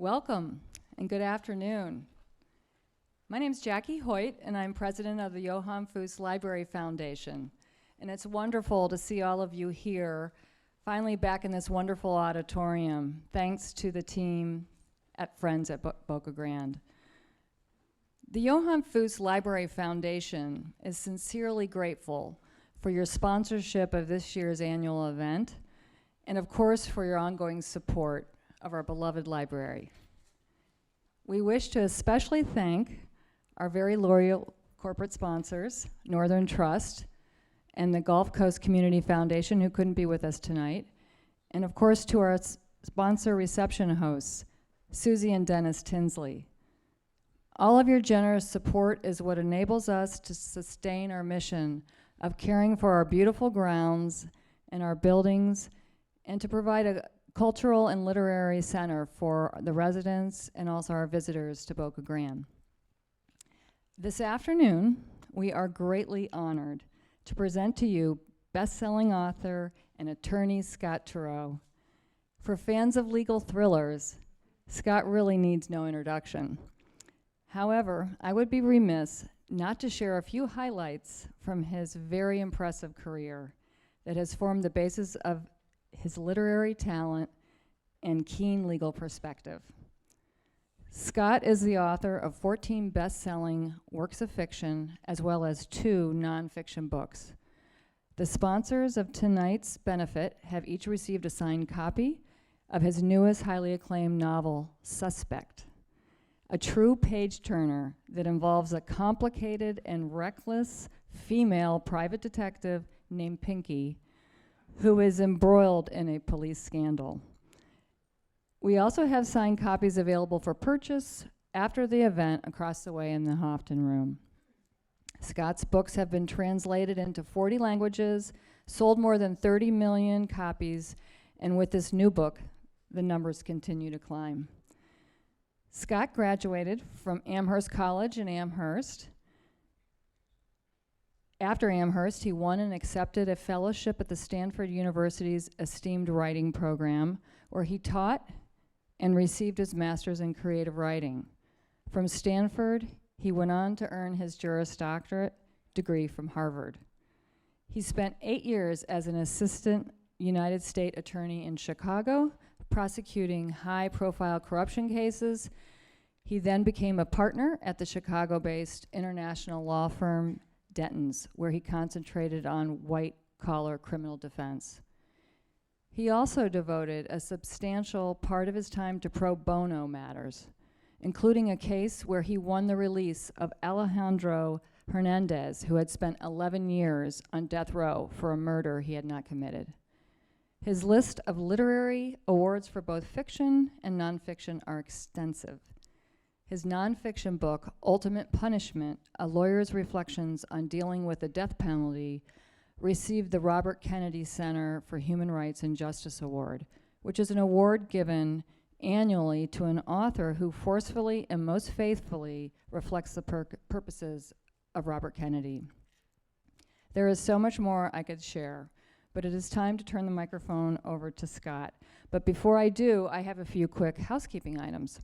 Welcome and good afternoon. My name is Jackie Hoyt, and I'm president of the Johann Fust Library Foundation. And it's wonderful to see all of you here, finally back in this wonderful auditorium, thanks to the team at Friends at Boca Grande. The Johann Fust Library Foundation is sincerely grateful for your sponsorship of this year's annual event, and of course for your ongoing support of our beloved library. We wish to especially thank our very loyal corporate sponsors, Northern Trust and the Gulf Coast Community Foundation, who couldn't be with us tonight, and of course to our sponsor reception hosts, Susie and Dennis Tinsley. All of your generous support is what enables us to sustain our mission of caring for our beautiful grounds and our buildings, and to provide a cultural and literary center for the residents and also our visitors to Boca Grande. This afternoon, we are greatly honored to present to you best-selling author and attorney Scott Turow. For fans of legal thrillers, Scott really needs no introduction. However, I would be remiss not to share a few highlights from his very impressive career that has formed the basis of his literary talent and keen legal perspective. Scott is the author of 14 best-selling works of fiction, as well as 2 nonfiction books. The sponsors of tonight's benefit have each received a signed copy of his newest highly acclaimed novel, Suspect, a true page-turner that involves a complicated and reckless female private detective named Pinky, who is embroiled in a police scandal. We also have signed copies available for purchase after the event across the way in the Houghton Room. Scott's books have been translated into 40 languages, sold more than 30 million copies, and with this new book, the numbers continue to climb. Scott graduated from Amherst College in Amherst. After Amherst, he won and accepted a fellowship at the Stanford University's esteemed writing program, where he taught and received his master's in creative writing. From Stanford, he went on to earn his Juris Doctorate degree from Harvard. He spent 8 years as an assistant United States attorney in Chicago, prosecuting high-profile corruption cases. He then became a partner at the Chicago-based international law firm Denton's, where he concentrated on white-collar criminal defense. He also devoted a substantial part of his time to pro bono matters, including a case where he won the release of Alejandro Hernandez, who had spent 11 years on death row for a murder he had not committed. His list of literary awards for both fiction and nonfiction are extensive. His nonfiction book, Ultimate Punishment, A Lawyer's Reflections on Dealing with the Death Penalty, received the Robert Kennedy Center for Human Rights and Justice Award, which is an award given annually to an author who forcefully and most faithfully reflects the purposes of Robert Kennedy. There is so much more I could share, but it is time to turn the microphone over to Scott. But before I do, I have a few quick housekeeping items.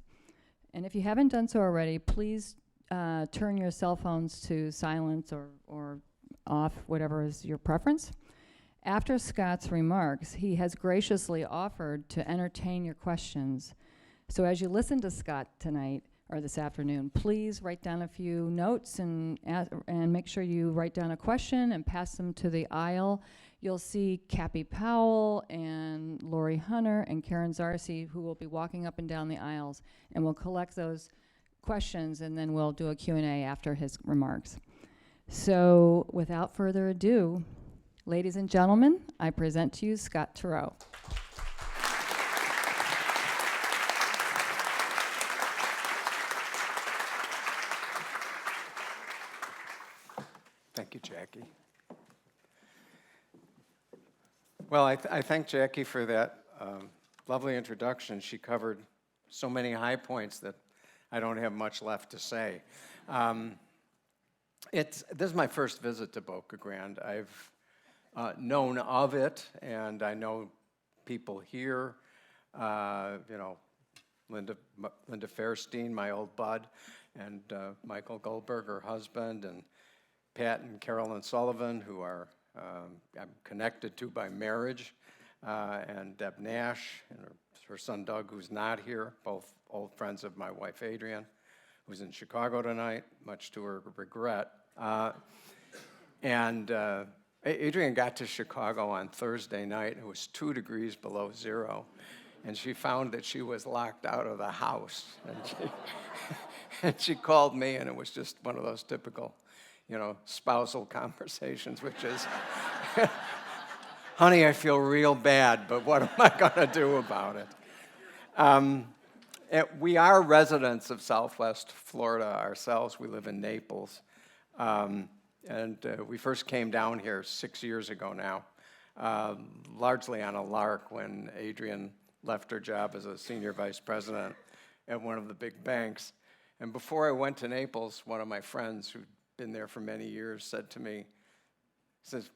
And if you haven't done so already, please turn your cell phones to silence or off, whatever is your preference. After Scott's remarks, he has graciously offered to entertain your questions. So as you listen to Scott tonight, or this afternoon, please write down a few notes and make sure you write down a question and pass them to the aisle. You'll see Cappy Powell and Lori Hunter and Karen Zarcy, who will be walking up and down the aisles, and we'll collect those questions, and then we'll do a Q&A after his remarks. So without further ado, ladies and gentlemen, I present to you Scott Turow. Thank you, Jackie. Well, I thank Jackie for that lovely introduction. She covered so many high points that I don't have much left to say. This is my first visit to Boca Grande. I've known of it, and I know people here, Linda Fairstein, my old bud, and Michael Goldberg, her husband, and Pat and Carolyn Sullivan, who are I'm connected to by marriage, and Deb Nash and her son Doug, who's not here, both old friends of my wife Adrienne, who's in Chicago tonight, much to her regret. Adrienne got to Chicago on Thursday night. It was 2 degrees below zero, and she found that she was locked out of the house. And she called me, and it was just one of those typical, spousal conversations, which is, honey, I feel real bad, but what am I going to do about it? We are residents of Southwest Florida ourselves. We live in Naples. We first came down here 6 years ago now, largely on a lark when Adrienne left her job as a senior vice president at one of the big banks. And before I went to Naples, one of my friends who'd been there for many years said to me, he says,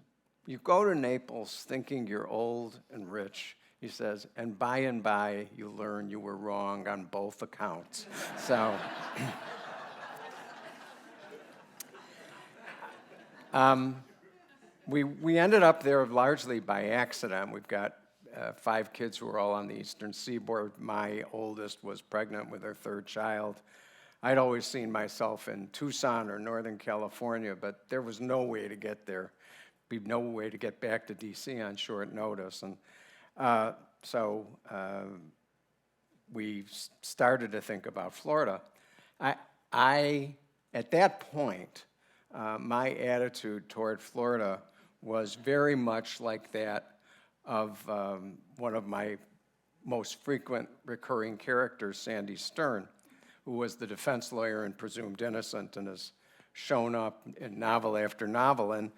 you go to Naples thinking you're old and rich, he says, and by you learn you were wrong on both accounts. So, we ended up there largely by accident. We've got 5 kids who are all on the Eastern Seaboard. My oldest was pregnant with her 3rd child. I'd always seen myself in Tucson or Northern California, but there was no way to get there. Be no way to get back to D.C. on short notice. And so we started to think about Florida. At that point, my attitude toward Florida was very much like that of one of my most frequent recurring characters, Sandy Stern, who was the defense lawyer in Presumed Innocent and has shown up in novel after novel. And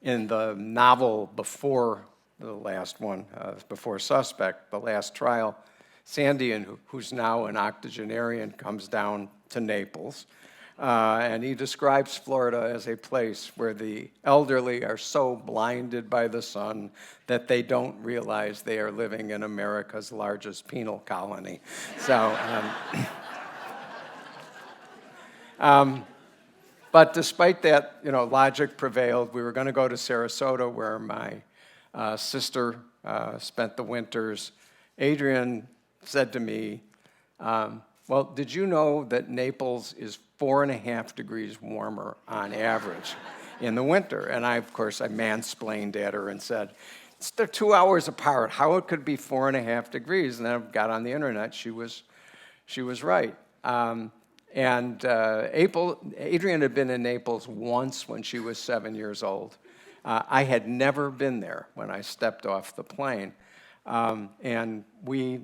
in the novel before the last one, before Suspect, the last trial, Sandy, who's now an octogenarian, comes down to Naples, and he describes Florida as a place where the elderly are so blinded by the sun that they don't realize they are living in America's largest penal colony. So, but despite that, logic prevailed. We were going to go to Sarasota, where my sister spent the winters. Adrienne said to me, well, did you know that Naples is 4.5 degrees warmer on average in the winter? And I mansplained at her and said, they're 2 hours apart. How it could be 4.5 degrees? And then I got on the internet. She was right. Adrienne had been in Naples once when she was 7 years old. I had never been there when I stepped off the plane. And we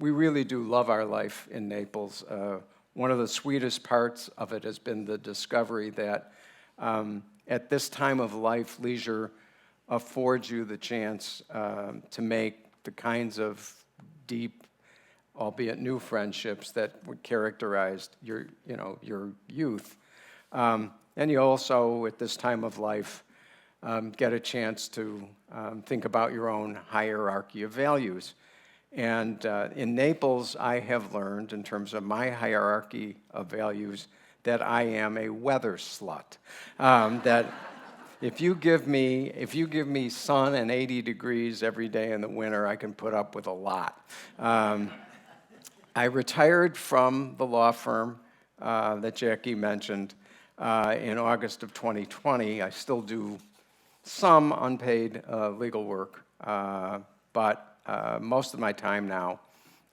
really do love our life in Naples. One of the sweetest parts of it has been the discovery that at this time of life, leisure affords you the chance to make the kinds of deep, albeit new friendships that would characterize your youth. And you also, at this time of life, get a chance to think about your own hierarchy of values. And in Naples, I have learned, in terms of my hierarchy of values, that I am a weather slut. That if you give me sun and 80 degrees every day in the winter, I can put up with a lot. I retired from the law firm that Jackie mentioned in August of 2020. I still do some unpaid legal work, but most of my time now,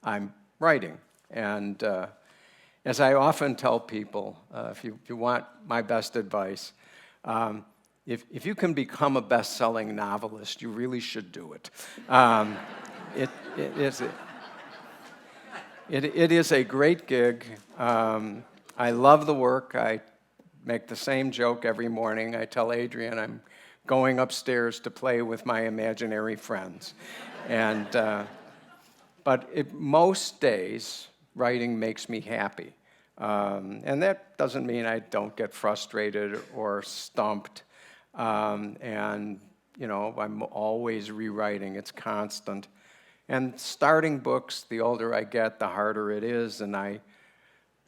I'm writing. And as I often tell people, if you want my best advice, if you can become a best-selling novelist, you really should do it. It is a great gig. I love the work. I make the same joke every morning. I tell Adrienne I'm going upstairs to play with my imaginary friends. But most days, writing makes me happy. And that doesn't mean I don't get frustrated or stumped. I'm always rewriting. It's constant. And starting books, the older I get, the harder it is, and I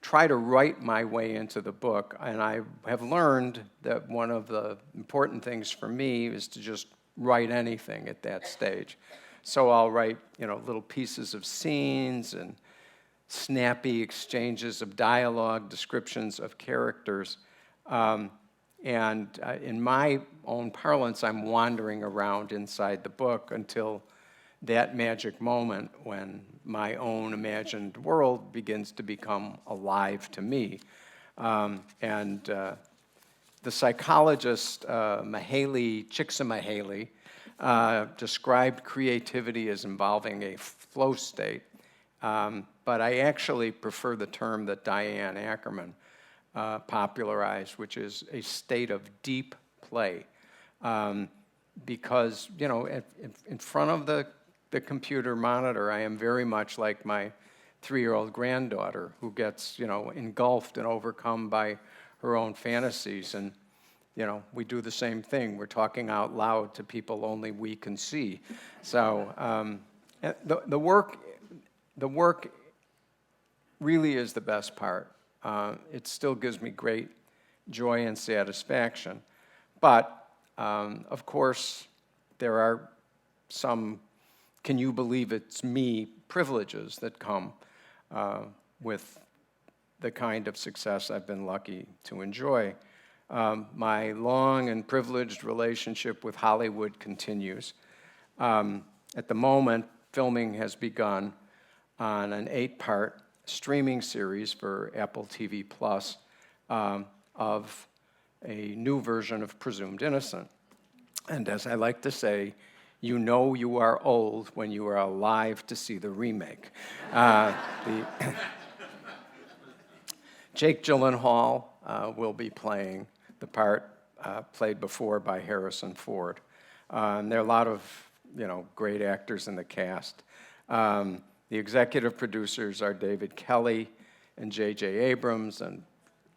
try to write my way into the book. And I have learned that one of the important things for me is to just write anything at that stage. So I'll write, little pieces of scenes and snappy exchanges of dialogue, descriptions of characters. In my own parlance, I'm wandering around inside the book until that magic moment when my own imagined world begins to become alive to me. The psychologist Csikszentmihalyi described creativity as involving a flow state, but I actually prefer the term that Diane Ackerman popularized, which is a state of deep play. Because, in front of the computer monitor, I am very much like my 3-year-old granddaughter who gets, engulfed and overcome by her own fantasies. And, we do the same thing. We're talking out loud to people only we can see. So the work really is the best part. It still gives me great joy and satisfaction. But, of course, there are some can you believe it's me privileges that come with the kind of success I've been lucky to enjoy. My long and privileged relationship with Hollywood continues. At the moment, filming has begun on an 8-part streaming series for Apple TV Plus of a new version of Presumed Innocent. And as I like to say, you know you are old when you are alive to see the remake. Jake Gyllenhaal will be playing the part played before by Harrison Ford. And there are a lot of great actors in the cast. The executive producers are David Kelly and J.J. Abrams, and a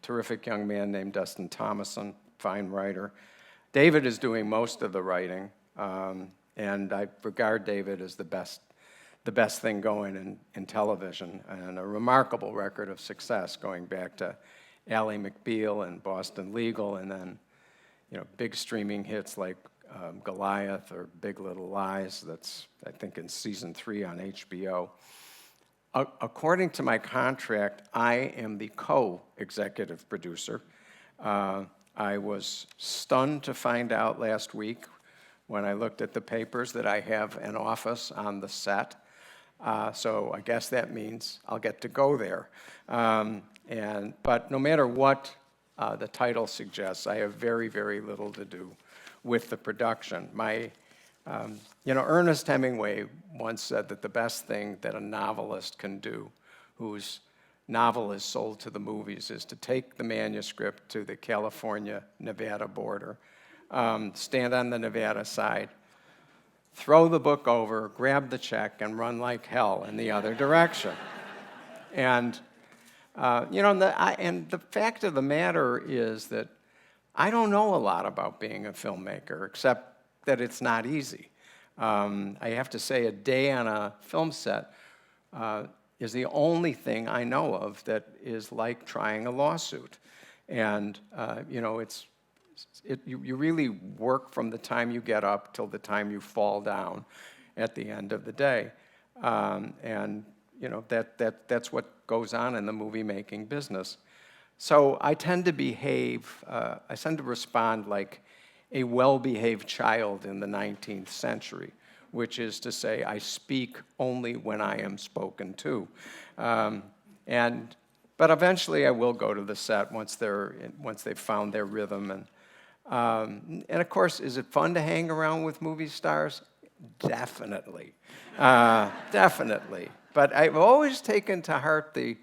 terrific young man named Dustin Thomason, fine writer. David is doing most of the writing, and I regard David as the best thing going in television, and a remarkable record of success going back to Ally McBeal and Boston Legal, and then big streaming hits like Goliath or Big Little Lies. That's, I think, in season 3 on HBO. According to my contract, I am the co-executive producer. I was stunned to find out last week when I looked at the papers that I have an office on the set. So I guess that means I'll get to go there. But no matter what the title suggests, I have very, very little to do with the production. Ernest Hemingway once said that the best thing that a novelist can do, whose novel is sold to the movies, is to take the manuscript to the California-Nevada border, stand on the Nevada side, throw the book over, grab the check, and run like hell in the other direction. And the fact of the matter is that I don't know a lot about being a filmmaker, except that it's not easy. I have to say, a day on a film set is the only thing I know of that is like trying a lawsuit. And you really work from the time you get up till the time you fall down at the end of the day. That's what goes on in the movie-making business. So I tend to respond like a well-behaved child in the 19th century, which is to say, I speak only when I am spoken to. But eventually I will go to the set once they've found their rhythm. And of course, is it fun to hang around with movie stars? Definitely. Definitely. But I've always taken to heart the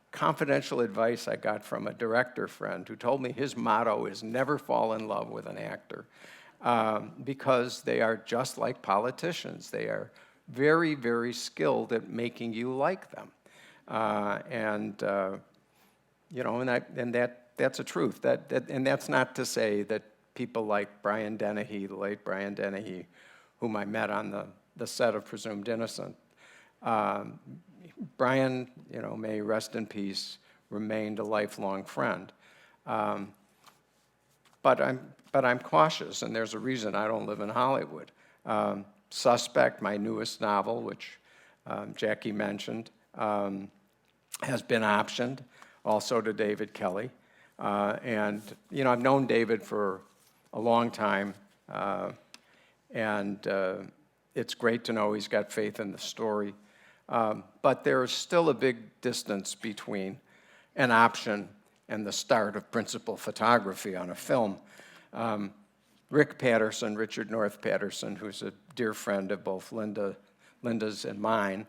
confidential advice I got from a director friend who told me his motto is never fall in love with an actor, because they are just like politicians. They are very, very skilled at making you like them. That's a truth. And that's not to say that people like Brian Dennehy, the late Brian Dennehy, whom I met on the the set of Presumed Innocent. Brian, may rest in peace, remained a lifelong friend. But I'm cautious, and there's a reason I don't live in Hollywood. Suspect, my newest novel, which Jackie mentioned, has been optioned, also to David Kelly. And I've known David for a long time, and it's great to know he's got faith in the story. But there's still a big distance between an option and the start of principal photography on a film. Richard North Patterson, who's a dear friend of both Linda's and mine,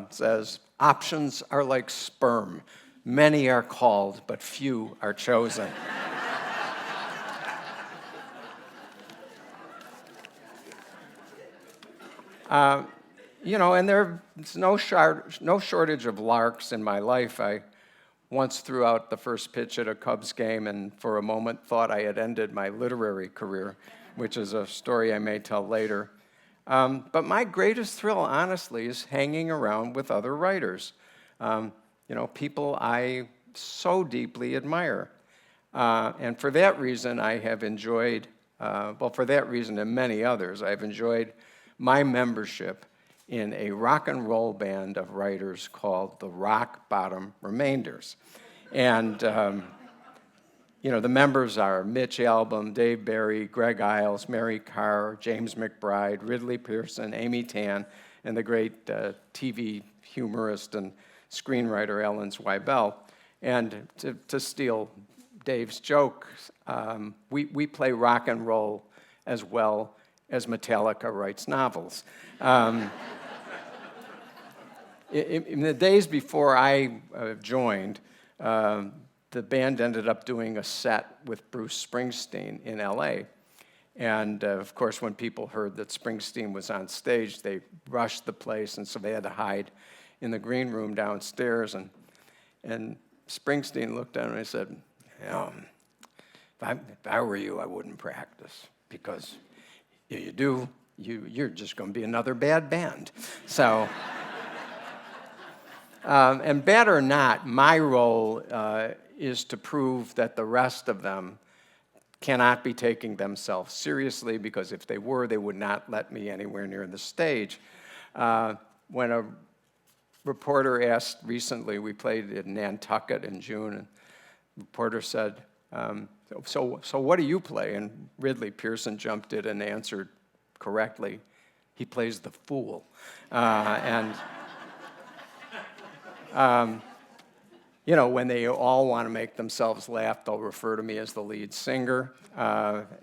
says, options are like sperm. Many are called, but few are chosen. And there's no shortage of larks in my life. I once threw out the first pitch at a Cubs game and for a moment thought I had ended my literary career, which is a story I may tell later. But my greatest thrill, honestly, is hanging around with other writers, people I so deeply admire. And for that reason, I have enjoyed, for that reason and many others, I've enjoyed my membership in a rock and roll band of writers called the Rock Bottom Remainders. And, the members are Mitch Albom, Dave Barry, Greg Iles, Mary Carr, James McBride, Ridley Pearson, Amy Tan, and the great TV humorist and screenwriter Ellen Zweibel. And to steal Dave's joke, we play rock and roll as well as Metallica writes novels. In the days before I joined, the band ended up doing a set with Bruce Springsteen in LA. And of course, when people heard that Springsteen was on stage, they rushed the place, and so they had to hide in the green room downstairs. And Springsteen looked at him and he said, if I were you, I wouldn't practice, because if you do, you're just going to be another bad band. So, and bad or not, my role is to prove that the rest of them cannot be taking themselves seriously, because if they were, they would not let me anywhere near the stage. When a reporter asked recently, we played in Nantucket in June, and the reporter said, so what do you play? And Ridley Pearson jumped in and answered correctly, he plays the fool. When they all want to make themselves laugh, they'll refer to me as the lead singer. But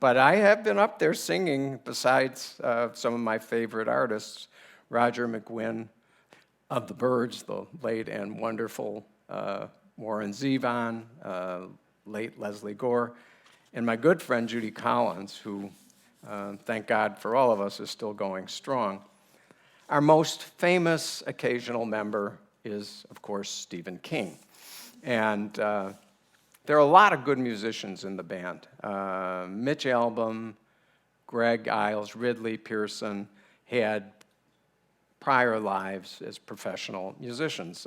I have been up there singing besides some of my favorite artists, Roger McGuinn of the Byrds, the late and wonderful Warren Zevon, late Leslie Gore, and my good friend Judy Collins, who, thank God for all of us, is still going strong. Our most famous occasional member is, of course, Stephen King. And there are a lot of good musicians in the band. Mitch Albom, Greg Iles, Ridley Pearson had prior lives as professional musicians.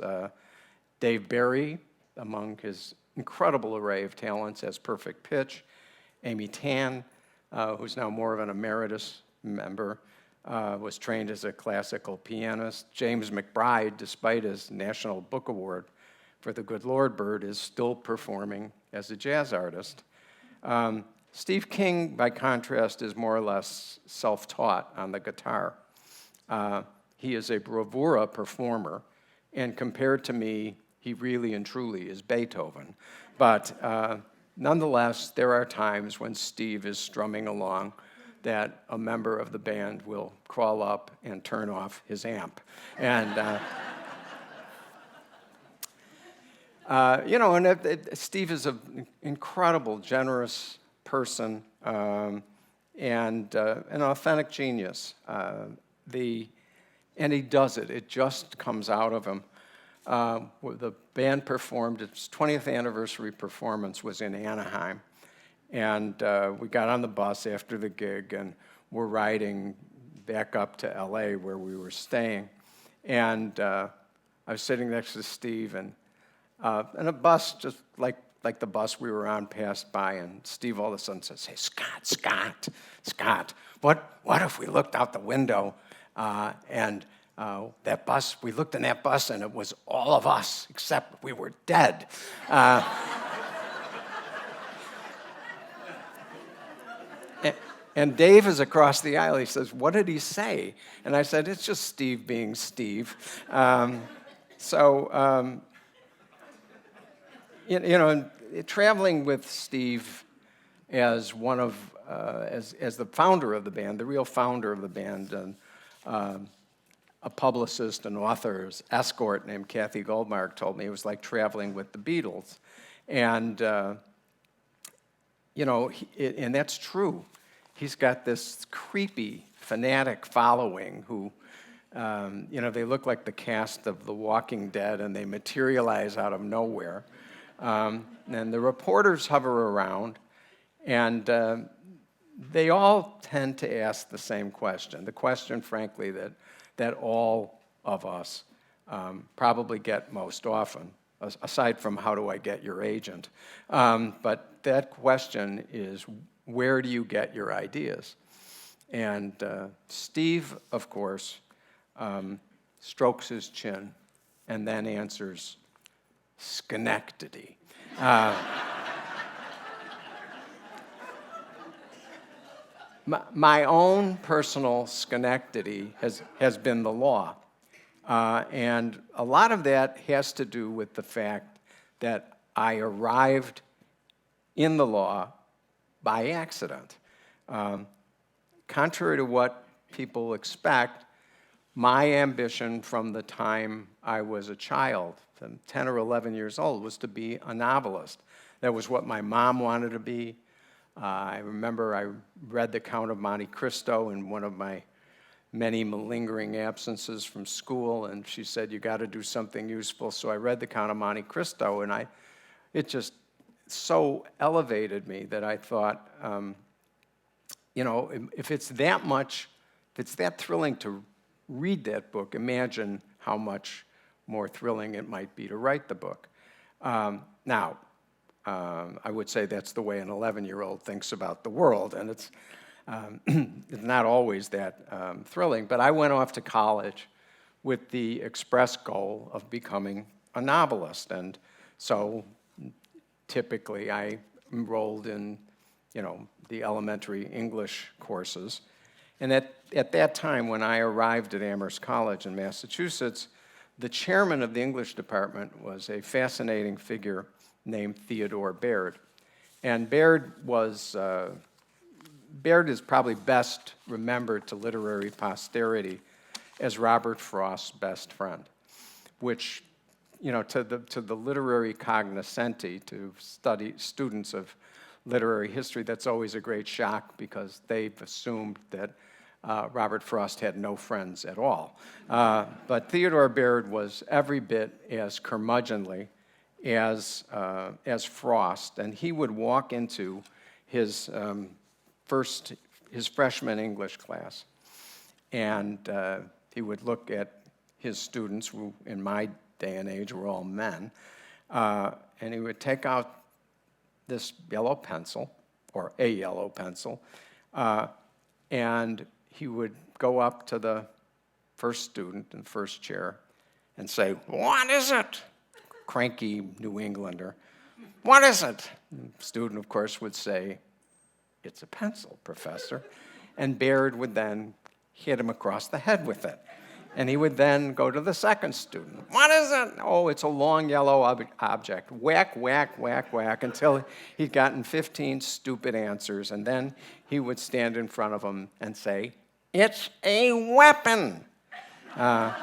Dave Barry, among his incredible array of talents, has perfect pitch. Amy Tan, who's now more of an emeritus member, was trained as a classical pianist. James McBride, despite his National Book Award for The Good Lord Bird, is still performing as a jazz artist. Steve King, by contrast, is more or less self-taught on the guitar. He is a bravura performer, and compared to me, he really and truly is Beethoven. But nonetheless, there are times when Steve is strumming along that a member of the band will crawl up and turn off his amp. And, Steve is an incredible, generous person and an authentic genius. And he does it. It just comes out of him. The band performed, its 20th anniversary performance was in Anaheim. And we got on the bus after the gig, and were riding back up to LA where we were staying. And I was sitting next to Steve, and a bus, just like the bus we were on, passed by, and Steve all of a sudden says, "Hey, Scott, what if we looked out the window and that bus, we looked in that bus and it was all of us, except we were dead." And Dave is across the aisle. He says, "What did he say?" And I said, "It's just Steve being Steve." Traveling with Steve as one of, as the founder of the band, the real founder of the band, and a publicist and author's escort named Kathy Goldmark told me it was like traveling with the Beatles. And, and that's true. He's got this creepy, fanatic following who, they look like the cast of The Walking Dead, and they materialize out of nowhere. And the reporters hover around, and they all tend to ask the same question, the question, frankly, that all of us probably get most often, aside from how do I get your agent. But that question is, where do you get your ideas? And Steve, of course, strokes his chin and then answers, Schenectady. My own personal Schenectady has been the law. And a lot of that has to do with the fact that I arrived in the law by accident. Contrary to what people expect, my ambition from the time I was a child, from 10 or 11 years old, was to be a novelist. That was what my mom wanted to be. I remember I read The Count of Monte Cristo in one of my many malingering absences from school, and she said, "You got to do something useful." So I read The Count of Monte Cristo, and it just so elevated me that I thought, if it's that thrilling to read that book, imagine how much more thrilling it might be to write the book. Now, I would say that's the way an 11-year-old thinks about the world, and it's not always that thrilling. But I went off to college with the express goal of becoming a novelist, and so typically I enrolled in, the elementary English courses. And at that time, when I arrived at Amherst College in Massachusetts, the chairman of the English department was a fascinating figure named Theodore Baird. And Baird is probably best remembered to literary posterity as Robert Frost's best friend, which, to the literary cognoscenti, to students of literary history, that's always a great shock because they've assumed that Robert Frost had no friends at all. But Theodore Baird was every bit as curmudgeonly as Frost, and he would walk into his freshman English class, and he would look at his students, who in my day and age were all men, and he would take out this yellow pencil, or a yellow pencil, and he would go up to the first student in first chair and say, "What is it?" Cranky New Englander. "What is it?" The student, of course, would say, "It's a pencil, Professor." And Baird would then hit him across the head with it. And he would then go to the second student. "What is it?" "Oh, it's a long yellow object." Whack, whack, whack, whack, until he'd gotten 15 stupid answers. And then he would stand in front of them and say, "It's a weapon." Then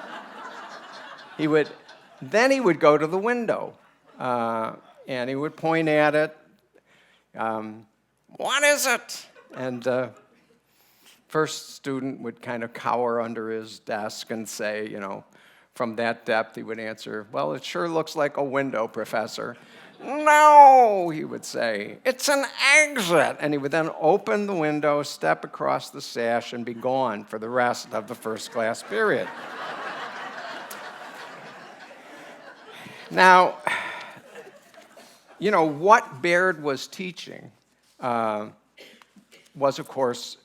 he would go to the window, and he would point at it. "What is it?" And first student would kind of cower under his desk and say, from that depth, he would answer, "Well, it sure looks like a window, Professor." "No," he would say, "it's an exit." And he would then open the window, step across the sash, and be gone for the rest of the first class period. Now, you know, what Baird was teaching was, of course,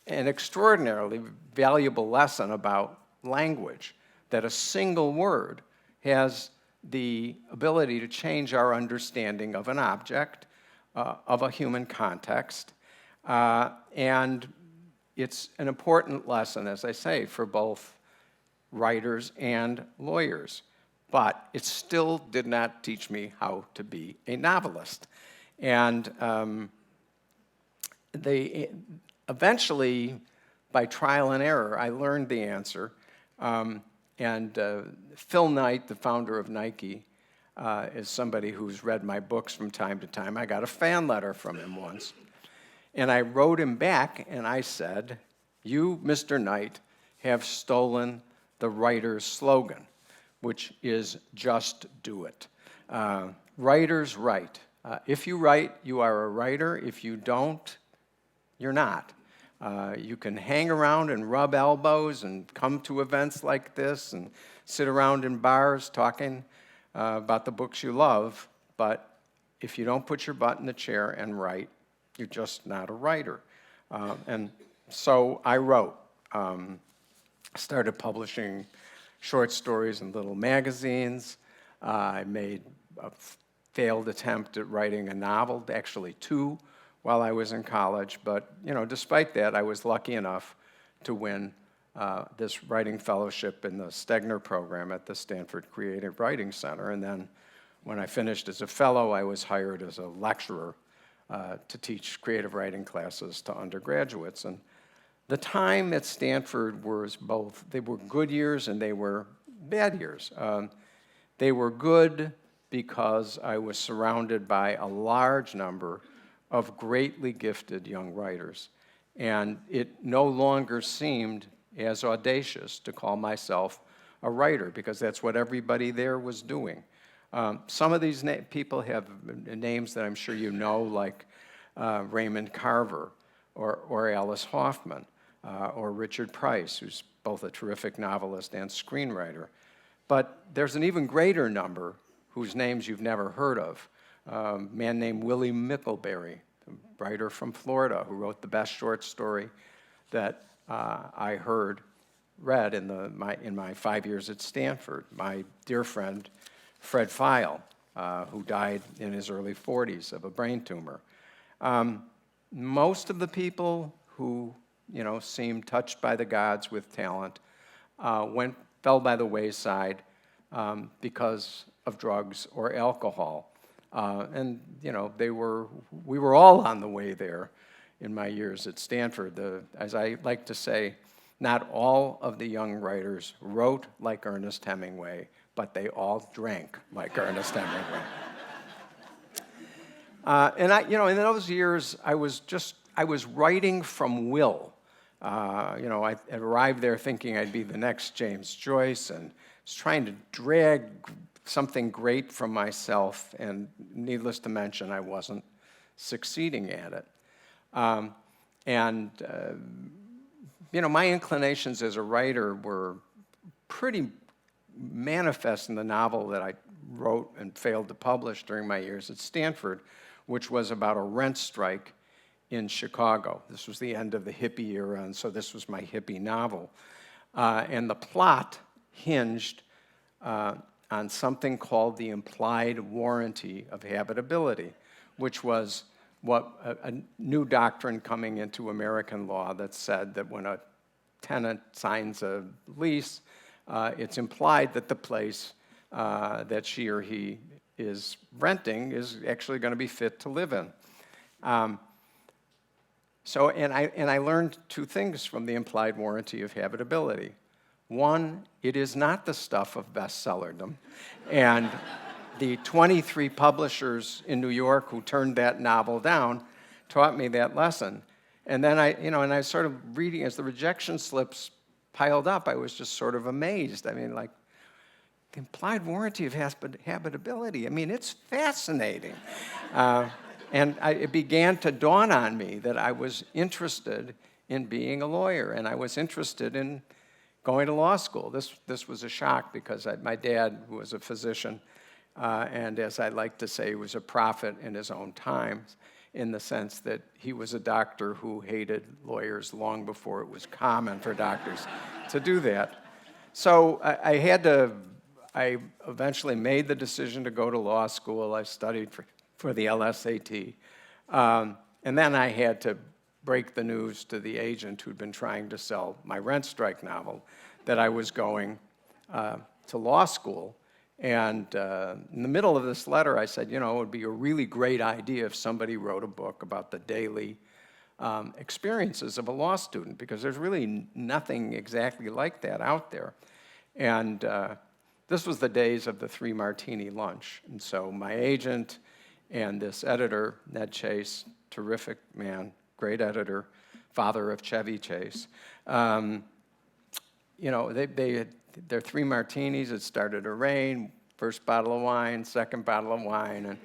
an extraordinarily valuable lesson about language, that a single word has the ability to change our understanding of an object, of a human context, and it's an important lesson, as I say, for both writers and lawyers. But it still did not teach me how to be a novelist. And eventually, by trial and error, I learned the answer. Phil Knight, the founder of Nike, is somebody who's read my books from time to time. I got a fan letter from him once. And I wrote him back and I said, "You, Mr. Knight, have stolen the writer's slogan, which is just do it. Writers write. If you write, you are a writer. If you don't, you're not. You can hang around and rub elbows and come to events like this and sit around in bars talking about the books you love, but if you don't put your butt in the chair and write, you're just not a writer." And so I wrote. Started publishing short stories in little magazines. I made a failed attempt at writing a novel, actually two, while I was in college. But you know, despite that, I was lucky enough to win this writing fellowship in the Stegner program at the Stanford Creative Writing Center. And then when I finished as a fellow, I was hired as a lecturer to teach creative writing classes to undergraduates. And the time at Stanford was both, they were good years and they were bad years. They were good because I was surrounded by a large number of greatly gifted young writers. And it no longer seemed as audacious to call myself a writer, because that's what everybody there was doing. Some of these people have names that I'm sure you know, like Raymond Carver or Alice Hoffman. Or Richard Price, who's both a terrific novelist and screenwriter. But there's an even greater number whose names you've never heard of. A man named Willie Mickelberry, a writer from Florida, who wrote the best short story that I read in my 5 years at Stanford. My dear friend, Fred Feil, who died in his early 40s of a brain tumor. Most of the people who seemed touched by the gods with talent, fell by the wayside because of drugs or alcohol. And we were all on the way there in my years at Stanford. As I like to say, not all of the young writers wrote like Ernest Hemingway, but they all drank like Ernest Hemingway. In those years, I was writing from will. I arrived there thinking I'd be the next James Joyce and was trying to drag something great from myself, and needless to mention, I wasn't succeeding at it. My inclinations as a writer were pretty manifest in the novel that I wrote and failed to publish during my years at Stanford, which was about a rent strike in Chicago. This was the end of the hippie era, and so this was my hippie novel. And the plot hinged on something called the implied warranty of habitability, which was a new doctrine coming into American law that said that when a tenant signs a lease, it's implied that the place that she or he is renting is actually going to be fit to live in. I learned two things from the implied warranty of habitability. One, it is not the stuff of bestsellerdom. And the 23 publishers in New York who turned that novel down taught me that lesson. And then I started reading as the rejection slips piled up. I was just sort of amazed. I mean, like, the implied warranty of habitability. I mean, it's fascinating. It began to dawn on me that I was interested in being a lawyer, and I was interested in going to law school. This was a shock because my dad was a physician, and as I like to say, he was a prophet in his own times, in the sense that he was a doctor who hated lawyers long before it was common for doctors to do that. So I eventually made the decision to go to law school. I studied for the LSAT. And then I had to break the news to the agent who'd been trying to sell my Rent Strike novel that I was going to law school. And in the middle of this letter, I said, it would be a really great idea if somebody wrote a book about the daily experiences of a law student, because there's really nothing exactly like that out there. And this was the days of the 3-martini lunch. And so my agent and this editor, Ned Chase, terrific man, great editor, father of Chevy Chase, they had their 3 martinis. It started to rain, first bottle of wine, second bottle of wine, and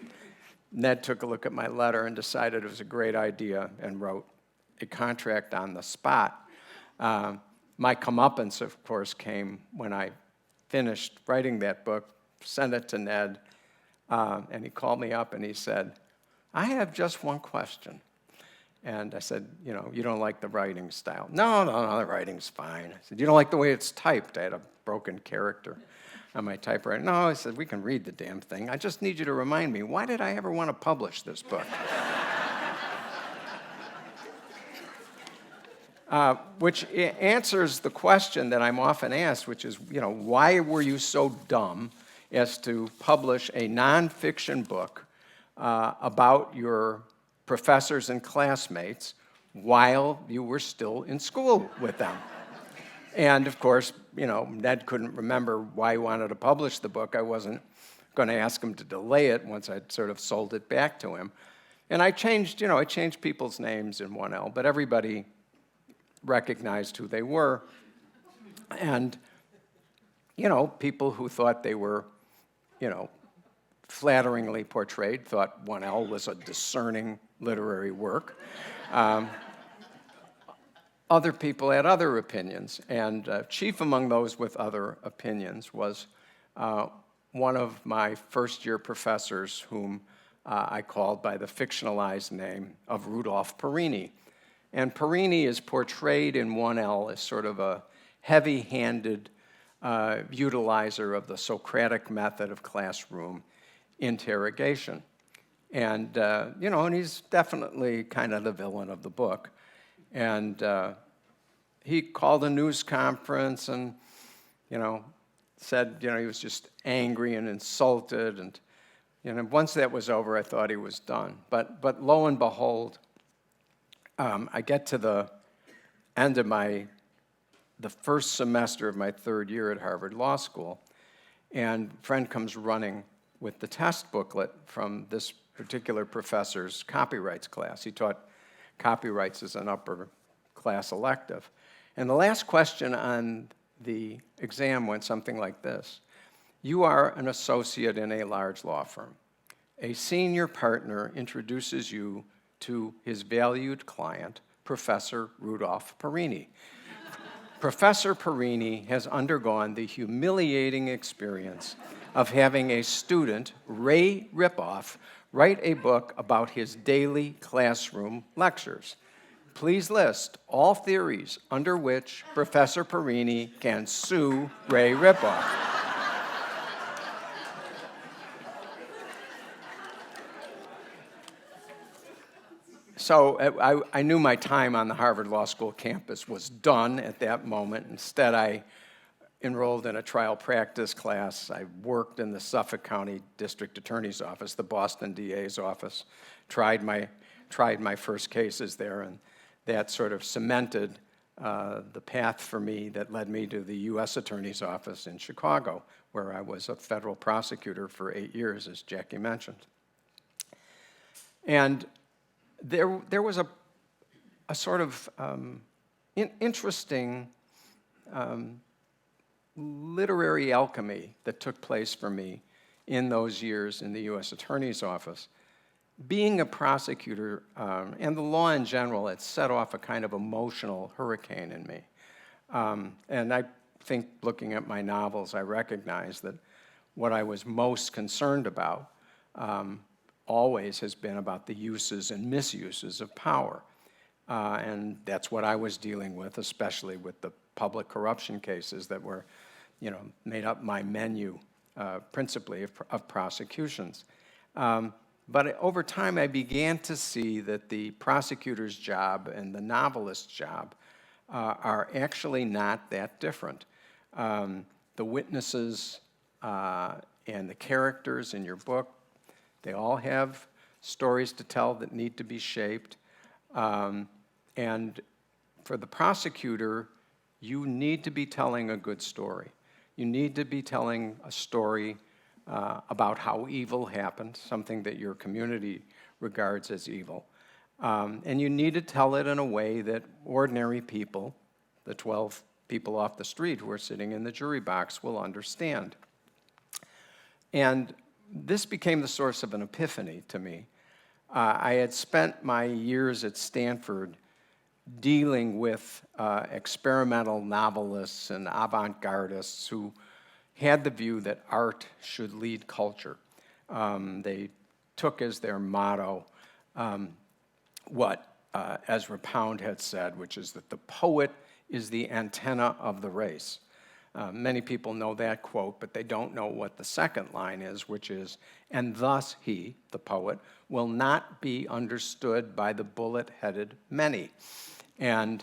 Ned took a look at my letter and decided it was a great idea and wrote a contract on the spot. My comeuppance, of course, came when I finished writing that book, sent it to Ned, and he called me up and he said, I have just one question. And I said, you don't like the writing style. No, the writing's fine. I said, you don't like the way it's typed? I had a broken character on my typewriter. No, I said, we can read the damn thing. I just need you to remind me, why did I ever want to publish this book? Which answers the question that I'm often asked, which is, why were you so dumb as to publish a nonfiction book about your professors and classmates while you were still in school with them? And of course, Ned couldn't remember why he wanted to publish the book. I wasn't going to ask him to delay it once I'd sort of sold it back to him. And I changed people's names in 1L, but everybody recognized who they were. And, people who thought they were, flatteringly portrayed thought 1L was a discerning literary work. Other people had other opinions, and chief among those with other opinions was one of my first-year professors whom I called by the fictionalized name of Rudolph Perini. And Perini is portrayed in 1L as sort of a heavy-handed utilizer of the Socratic method of classroom interrogation. And, and he's definitely kind of the villain of the book. And he called a news conference and, said, he was just angry and insulted. And, once that was over, I thought he was done. But lo and behold, I get to the end of the first semester of my 3rd year at Harvard Law School, and a friend comes running with the test booklet from this particular professor's copyrights class. He taught copyrights as an upper class elective. And the last question on the exam went something like this. You are an associate in a large law firm. A senior partner introduces you to his valued client, Professor Rudolph Perini. Professor Perini has undergone the humiliating experience of having a student, Ray Ripoff, write a book about his daily classroom lectures. Please list all theories under which Professor Perini can sue Ray Ripoff. So I knew my time on the Harvard Law School campus was done at that moment. Instead, I enrolled in a trial practice class. I worked in the Suffolk County District Attorney's Office, the Boston DA's office, tried my first cases there, and that sort of cemented the path for me that led me to the U.S. Attorney's Office in Chicago, where I was a federal prosecutor for 8 years, as Jackie mentioned. And there was a sort of interesting literary alchemy that took place for me in those years in the U.S. Attorney's Office. Being a prosecutor and the law in general, it set off a kind of emotional hurricane in me. And I think looking at my novels, I recognize that what I was most concerned about always has been about the uses and misuses of power. And that's what I was dealing with, especially with the public corruption cases that were, made up my menu principally of prosecutions. But over time, I began to see that the prosecutor's job and the novelist's job are actually not that different. The witnesses and the characters in your book, they all have stories to tell that need to be shaped. And for the prosecutor, you need to be telling a good story. You need to be telling a story about how evil happened, something that your community regards as evil. And you need to tell it in a way that ordinary people, the 12 people off the street who are sitting in the jury box, will understand. And this became the source of an epiphany to me. I had spent my years at Stanford dealing with experimental novelists and avant-gardists who had the view that art should lead culture. They took as their motto what Ezra Pound had said, which is that the poet is the antenna of the race. Many people know that quote, but they don't know what the second line is, which is, and thus he, the poet, will not be understood by the bullet-headed many. And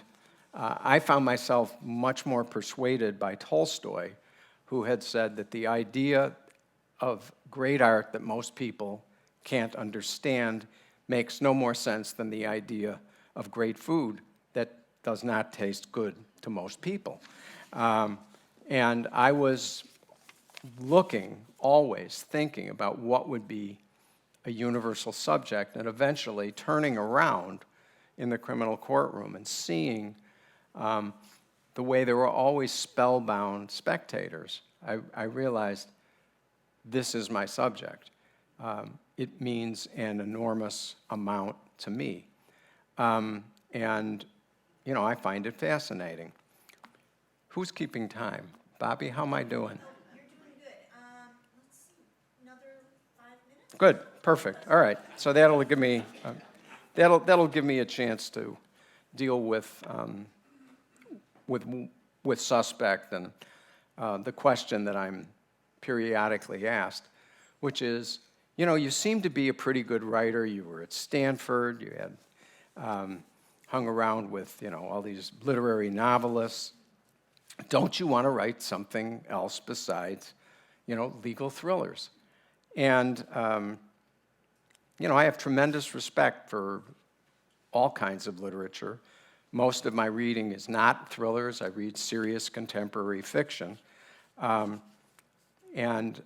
I found myself much more persuaded by Tolstoy, who had said that the idea of great art that most people can't understand makes no more sense than the idea of great food that does not taste good to most people. And I was looking, always thinking about what would be a universal subject, and eventually turning around in the criminal courtroom and seeing the way there were always spellbound spectators. I realized this is my subject. It means an enormous amount to me. And, I find it fascinating. Who's keeping time? Bobby, how am I doing? Oh, you're doing good. Let's see, another 5 minutes? Good, perfect. All right. So that'll give me that'll give me a chance to deal with suspect and the question that I'm periodically asked, which is, you seem to be a pretty good writer. You were at Stanford. You had hung around with all these literary novelists. Don't you want to write something else besides, legal thrillers? And, I have tremendous respect for all kinds of literature. Most of my reading is not thrillers. I read serious contemporary fiction. And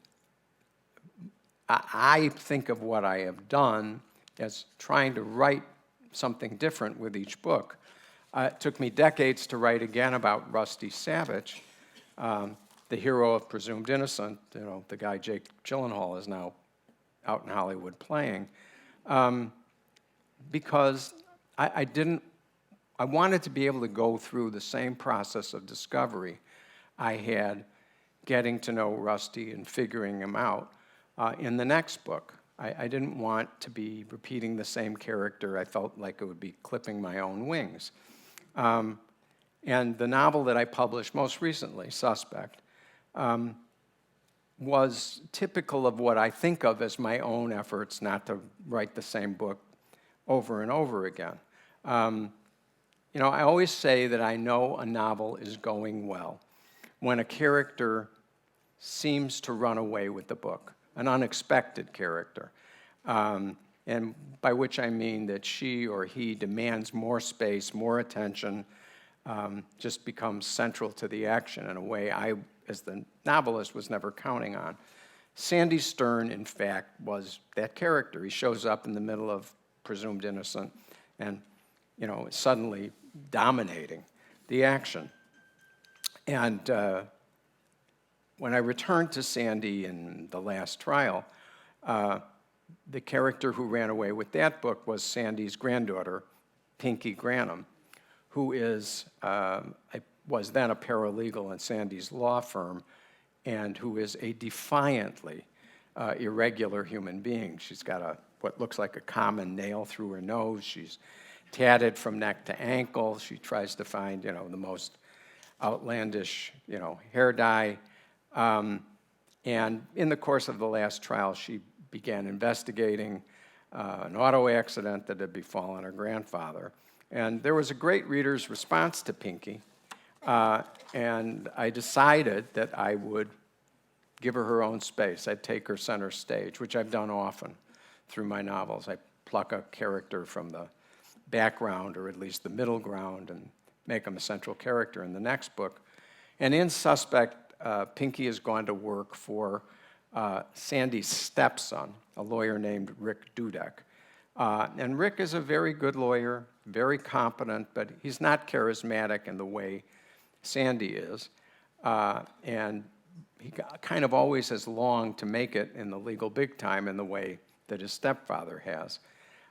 I think of what I have done as trying to write something different with each book. It took me decades to write again about Rusty Savage, the hero of Presumed Innocent, the guy Jake Gyllenhaal is now out in Hollywood playing, because I wanted to be able to go through the same process of discovery I had getting to know Rusty and figuring him out in the next book. I didn't want to be repeating the same character. I felt like it would be clipping my own wings. And the novel that I published most recently, Suspect, was typical of what I think of as my own efforts not to write the same book over and over again. I always say that I know a novel is going well when a character seems to run away with the book, an unexpected character. And by which I mean that she or he demands more space, more attention, just becomes central to the action in a way I, as the novelist, was never counting on. Sandy Stern, in fact, was that character. He shows up in the middle of Presumed Innocent and, suddenly dominating the action. And when I returned to Sandy in the last trial, the character who ran away with that book was Sandy's granddaughter, Pinky Granum, who was then a paralegal in Sandy's law firm, and who is a defiantly irregular human being. She's got what looks like a common nail through her nose. She's tatted from neck to ankle. She tries to find, the most outlandish, hair dye. And in the course of the last trial, she began investigating an auto accident that had befallen her grandfather. And there was a great reader's response to Pinky, and I decided that I would give her own space. I'd take her center stage, which I've done often through my novels. I pluck a character from the background, or at least the middle ground, and make him a central character in the next book. And in Suspect, Pinky has gone to work for Sandy's stepson, a lawyer named Rick Dudek. And Rick is a very good lawyer, very competent, but he's not charismatic in the way Sandy is. And he kind of always has longed to make it in the legal big time in the way that his stepfather has.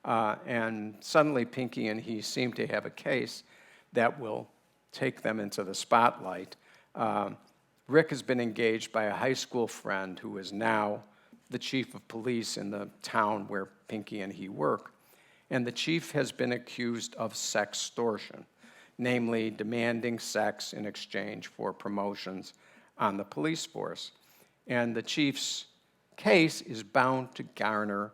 And suddenly Pinky and he seem to have a case that will take them into the spotlight. Rick has been engaged by a high school friend who is now the chief of police in the town where Pinky and he work. And the chief has been accused of sextortion, namely demanding sex in exchange for promotions on the police force. And the chief's case is bound to garner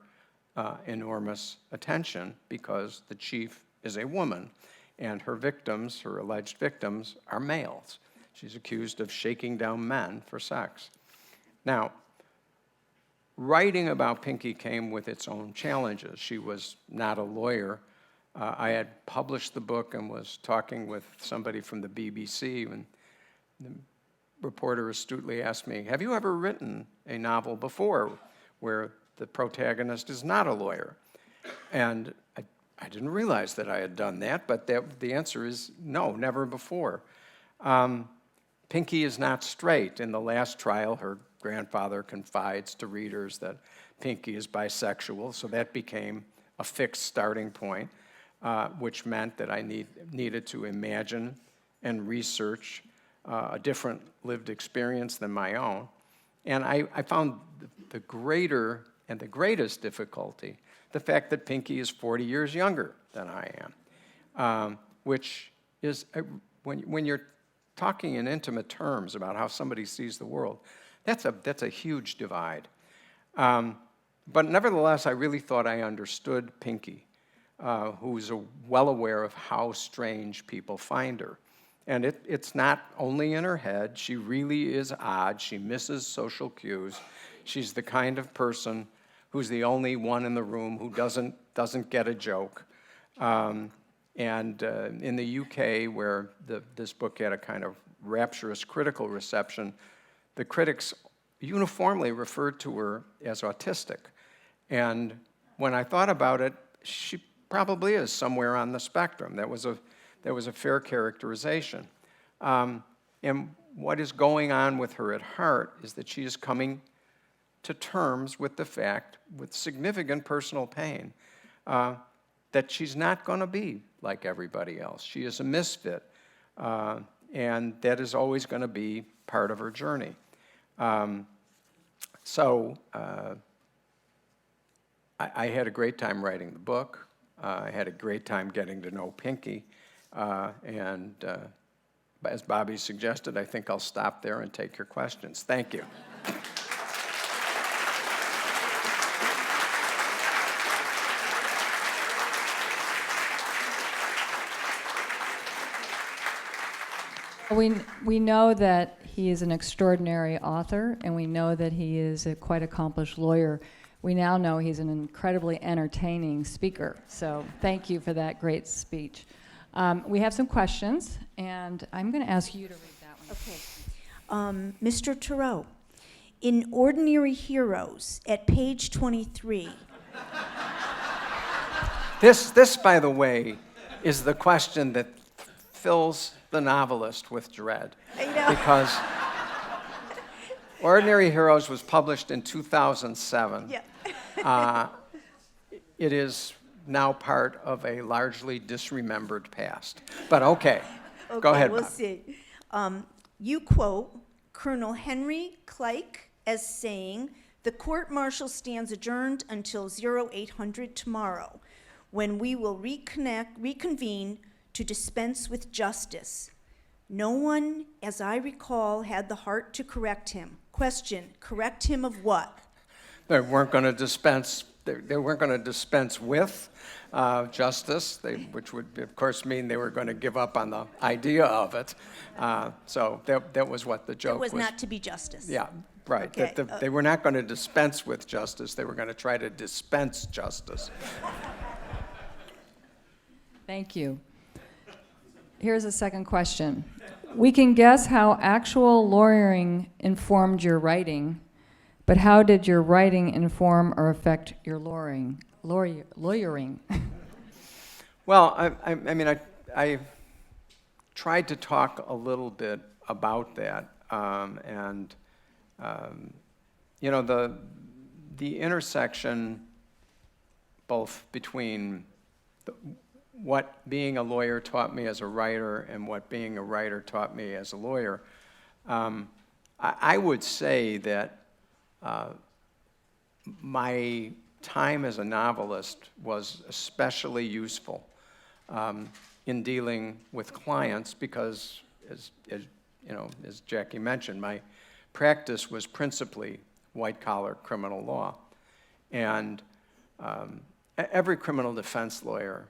enormous attention because the chief is a woman and her victims, her alleged victims, are males. She's accused of shaking down men for sex. Now, writing about Pinky came with its own challenges. She was not a lawyer. I had published the book and was talking with somebody from the BBC when the reporter astutely asked me, have you ever written a novel before where the protagonist is not a lawyer? And I didn't realize that I had done that, but the answer is no, never before. Pinky is not straight. In the last trial, her grandfather confides to readers that Pinky is bisexual, so that became a fixed starting point, which meant that I needed to imagine and research a different lived experience than my own. And I found the greater and the greatest difficulty the fact that Pinky is 40 years younger than I am, which is, when you're talking in intimate terms about how somebody sees the world, that's a huge divide. But nevertheless, I really thought I understood Pinky, who's well aware of how strange people find her. And it's not only in her head. She really is odd. She misses social cues. She's the kind of person who's the only one in the room who doesn't get a joke. And in the UK, where this book had a kind of rapturous critical reception, the critics uniformly referred to her as autistic. And when I thought about it, she probably is somewhere on the spectrum. That was a fair characterization. And what is going on with her at heart is that she is coming to terms with the fact, with significant personal pain, that she's not going to be like everybody else. She is a misfit, and that is always going to be part of her journey. So I had a great time writing the book. I had a great time getting to know Pinky. And as Bobby suggested, I think I'll stop there and take your questions. Thank you. We know that he is an extraordinary author, and we know that he is a quite accomplished lawyer. We now know he's an incredibly entertaining speaker. So thank you for that great speech. We have some questions, and I'm going to ask you to read that one. Okay. Mr. Turow, in Ordinary Heroes, at page 23. This, by the way, is the question that fills the novelist with dread. I know. Because Ordinary Heroes was published in 2007. Yeah. It is now part of a largely disremembered past. But okay, go ahead, We'll Bob. see. You quote Colonel Henry Kleik as saying, "The court-martial stands adjourned until 0800 tomorrow, when we will reconvene to dispense with justice. No one, as I recall, had the heart to correct him." Question, correct him of what? They weren't going to dispense. They weren't going to dispense with justice, which would, of course, mean they were going to give up on the idea of it. So that was what the joke It was not to be justice. Yeah, right. Okay, They were not going to dispense with justice. They were going to try to dispense justice. Thank you. Here's a second question. We can guess how actual lawyering informed your writing, but how did your writing inform or affect your lawyering? Well, I tried to talk a little bit about that, the intersection both between what being a lawyer taught me as a writer and what being a writer taught me as a lawyer. I would say that my time as a novelist was especially useful in dealing with clients because, as Jackie mentioned, my practice was principally white-collar criminal law. And every criminal defense lawyer,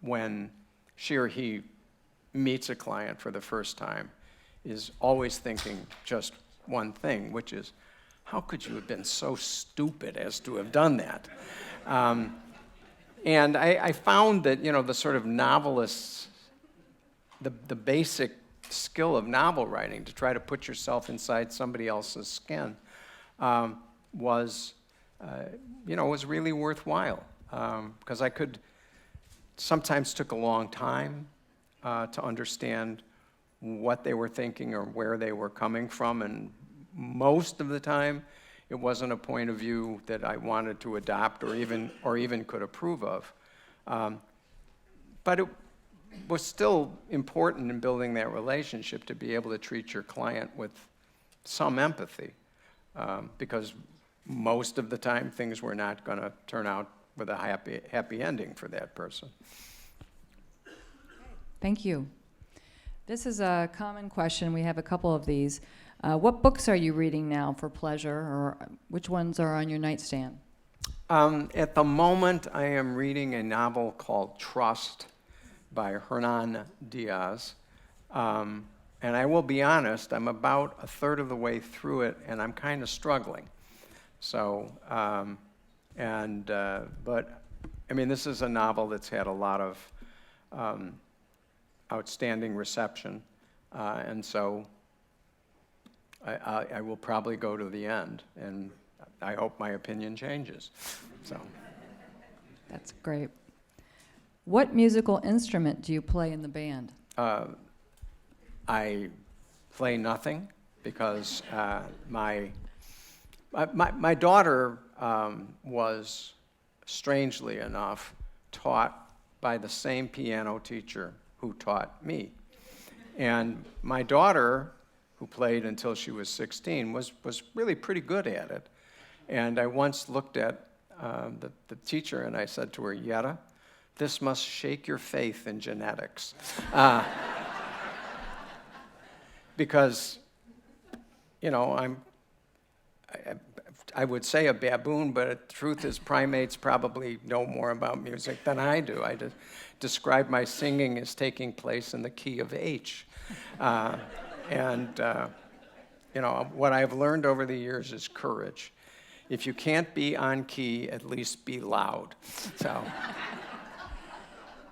when she or he meets a client for the first time, is always thinking just one thing, which is, how could you have been so stupid as to have done that? And I found that, the sort of novelists, the basic skill of novel writing, to try to put yourself inside somebody else's skin, was really worthwhile. Because I could, sometimes took a long time to understand what they were thinking or where they were coming from, and most of the time, it wasn't a point of view that I wanted to adopt or even could approve of. But it was still important in building that relationship to be able to treat your client with some empathy, because most of the time things were not going to turn out with a happy ending for that person. Thank you. This is a common question. We have a couple of these. What books are you reading now for pleasure, or which ones are on your nightstand? At the moment, I am reading a novel called Trust by Hernan Diaz. And I will be honest, I'm about a third of the way through it, and I'm kind of struggling. So, but, this is a novel that's had a lot of outstanding reception, and so I will probably go to the end, and I hope my opinion changes. So, That's great. What musical instrument do you play in the band? I play nothing because my daughter was, strangely enough, taught by the same piano teacher who taught me. And my daughter, who played until she was 16, was really pretty good at it. And I once looked at the teacher and I said to her, "Yetta, this must shake your faith in genetics." Because, I would say a baboon, but the truth is primates probably know more about music than I do. I describe my singing as taking place in the key of H. What I've learned over the years is courage. If you can't be on key, at least be loud. So.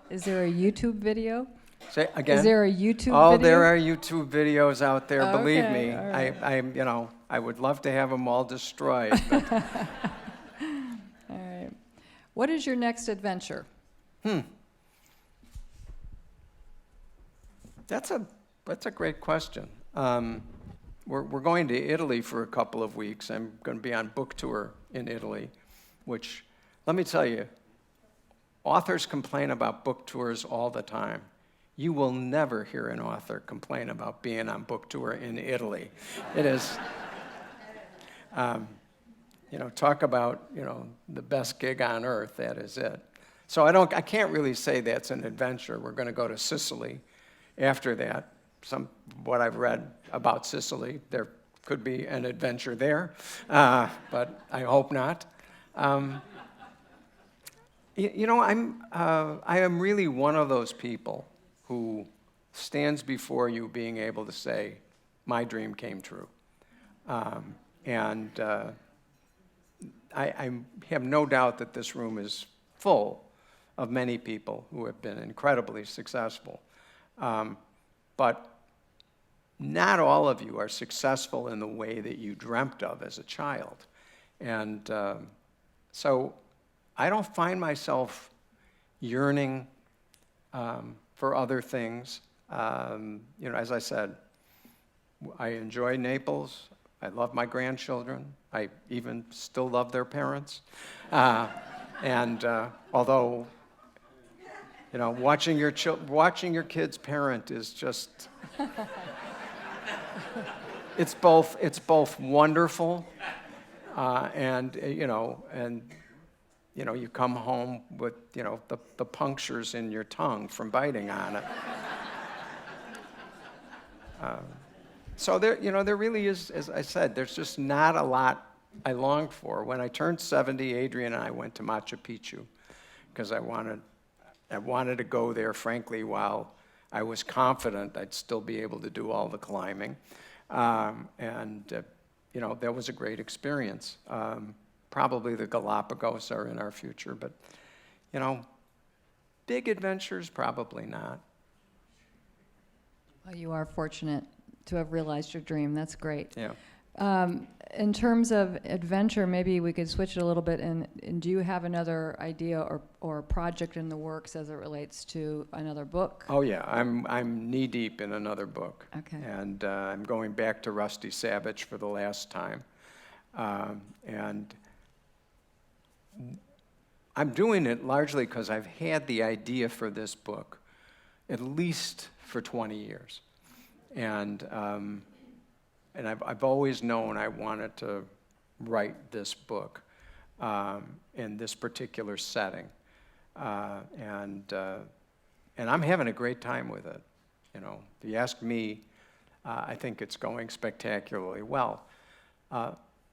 Is there a YouTube video? Say again? Is there a YouTube video? Oh, there are YouTube videos out there, believe Okay, me. all right. I would love to have them all destroyed. But All right. What is your next adventure? That's a great question. we're going to Italy for a couple of weeks. I'm going to be on book tour in Italy, which, let me tell you, authors complain about book tours all the time. You will never hear an author complain about being on book tour in Italy. It is, talk about, the best gig on earth, that is it. So I can't really say that's an adventure. We're going to go to Sicily after that. What I've read about Sicily, there could be an adventure there, but I hope not. I am really one of those people who stands before you being able to say, my dream came true. I have no doubt that this room is full of many people who have been incredibly successful. But not all of you are successful in the way that you dreamt of as a child. And so I don't find myself yearning for other things. As I said, I enjoy Naples. I love my grandchildren. I even still love their parents. Although, watching your kids parent is just, it's both wonderful, you come home with, the punctures in your tongue from biting on it. So there really is, as I said, there's just not a lot I longed for. When I turned 70, Adrian and I went to Machu Picchu because I wanted to go there, frankly, while I was confident I'd still be able to do all the climbing. That was a great experience. Probably the Galapagos are in our future, but, big adventures, probably not. Well, you are fortunate to have realized your dream. That's great. Yeah. In terms of adventure, maybe we could switch it a little bit. And do you have another idea or project in the works as it relates to another book? Oh yeah, I'm knee deep in another book. Okay. And I'm going back to Rusty Savage for the last time, and I'm doing it largely because I've had the idea for this book at least for 20 years, and I've always known I wanted to write this book in this particular setting, and I'm having a great time with it. If you ask me, I think it's going spectacularly well.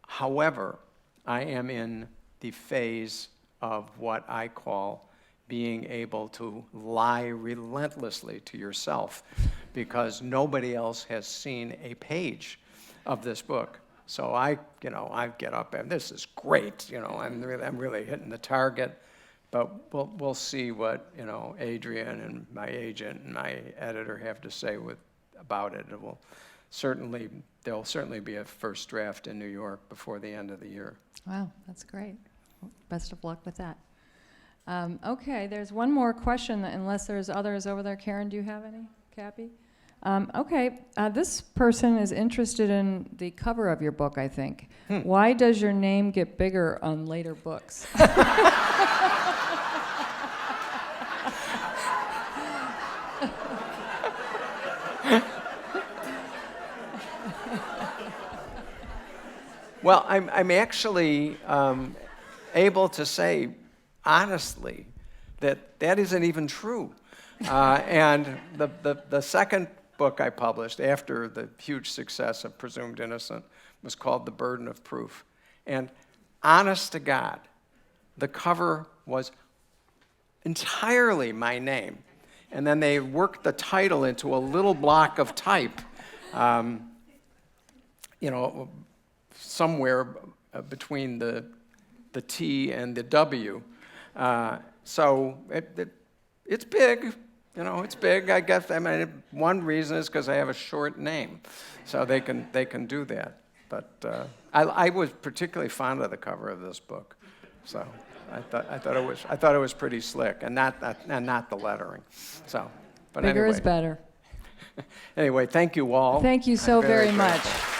However, I am in the phase of what I call being able to lie relentlessly to yourself because nobody else has seen a page of this book. So I get up and this is great. I'm really hitting the target, but we'll see what Adrian and my agent and my editor have to say about it. There'll certainly be a first draft in New York before the end of the year. Wow, that's great. Well, best of luck with that. Okay, there's one more question, unless there's others over there. Karen, do you have any? Cappy? Okay, this person is interested in the cover of your book, I think. Why does your name get bigger on later books? Well, I'm actually able to say honestly that isn't even true. And the second book I published after the huge success of Presumed Innocent was called The Burden of Proof. And honest to God, the cover was entirely my name. And then they worked the title into a little block of type, somewhere between the T and the W. So it's big. It's big, I guess. I mean, one reason is because I have a short name, so they can do that. But I was particularly fond of the cover of this book, so I thought it was pretty slick, and not the lettering. So, but Bigger anyway. is better. Anyway, thank you all. Thank you so very much. Grateful.